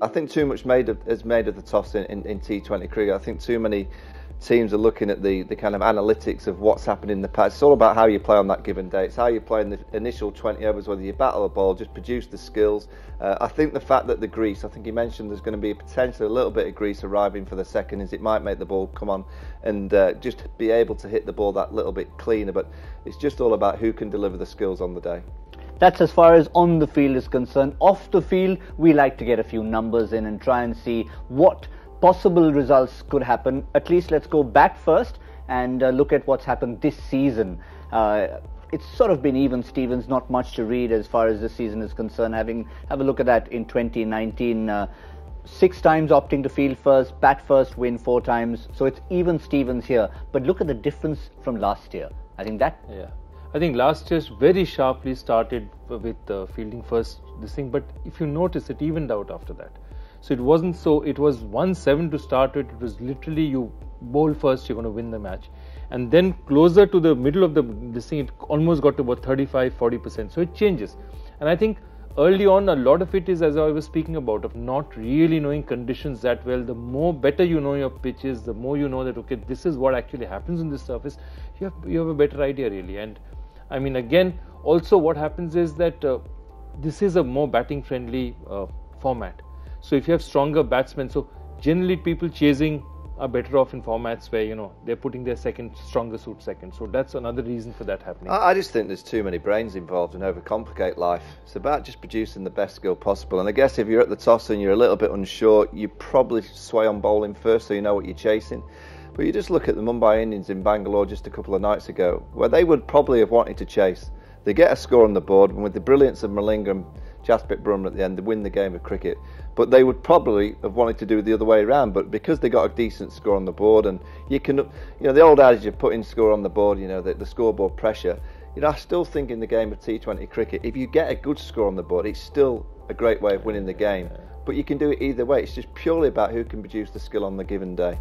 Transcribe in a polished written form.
I think too much is made of the toss in T20 cricket. I think too many teams are looking at the kind of analytics of what's happened in the past. It's all about how you play on that given day. It's how you play in the initial 20 overs, whether you battle a ball, just produce the skills. I think the fact that the grease, I think you mentioned there's going to be potentially a little bit of grease arriving for the second, is it might make the ball come on and just be able to hit the ball that little bit cleaner. But it's just all about who can deliver the skills on the day. That's as far as on the field is concerned. Off the field, we like to get a few numbers in and try and see what possible results could happen. At least let's go back first and look at what's happened this season. It's sort of been even, Stevens, not much to read as far as this season is concerned. Have a look at that in 2019. 6 times opting to field first, bat first, win 4 times. So it's even Stevens here. But look at the difference from last year. I think that... Yeah. I think last year very sharply started with fielding first, this thing. But if you notice, it evened out after that. So it wasn't so, it was 1-7 to start with. It was literally you bowl first, you're going to win the match. And then closer to the middle of this thing, it almost got to about 35-40%. So it changes. And I think early on, a lot of it is, as I was speaking about, of not really knowing conditions that well. The more better you know your pitches, the more you know that, okay, this is what actually happens on this surface, you have a better idea really. And I mean, again, also what happens is that this is a more batting friendly format. So if you have stronger batsmen, so generally people chasing are better off in formats where, you know, they're putting their stronger suit second. So that's another reason for that happening. I just think there's too many brains involved and overcomplicate life. It's about just producing the best skill possible. And I guess if you're at the toss and you're a little bit unsure, you probably sway on bowling first so you know what you're chasing. But you just look at the Mumbai Indians in Bangalore just a couple of nights ago, where they would probably have wanted to chase. They get a score on the board, and with the brilliance of Malinga and Jasprit Bumrah at the end, they win the game of cricket. But they would probably have wanted to do it the other way around. But because they got a decent score on the board, and you can, you know, the old adage of putting score on the board, you know, the scoreboard pressure. You know, I still think in the game of T20 cricket, if you get a good score on the board, it's still a great way of winning the game. But you can do it either way. It's just purely about who can produce the skill on the given day.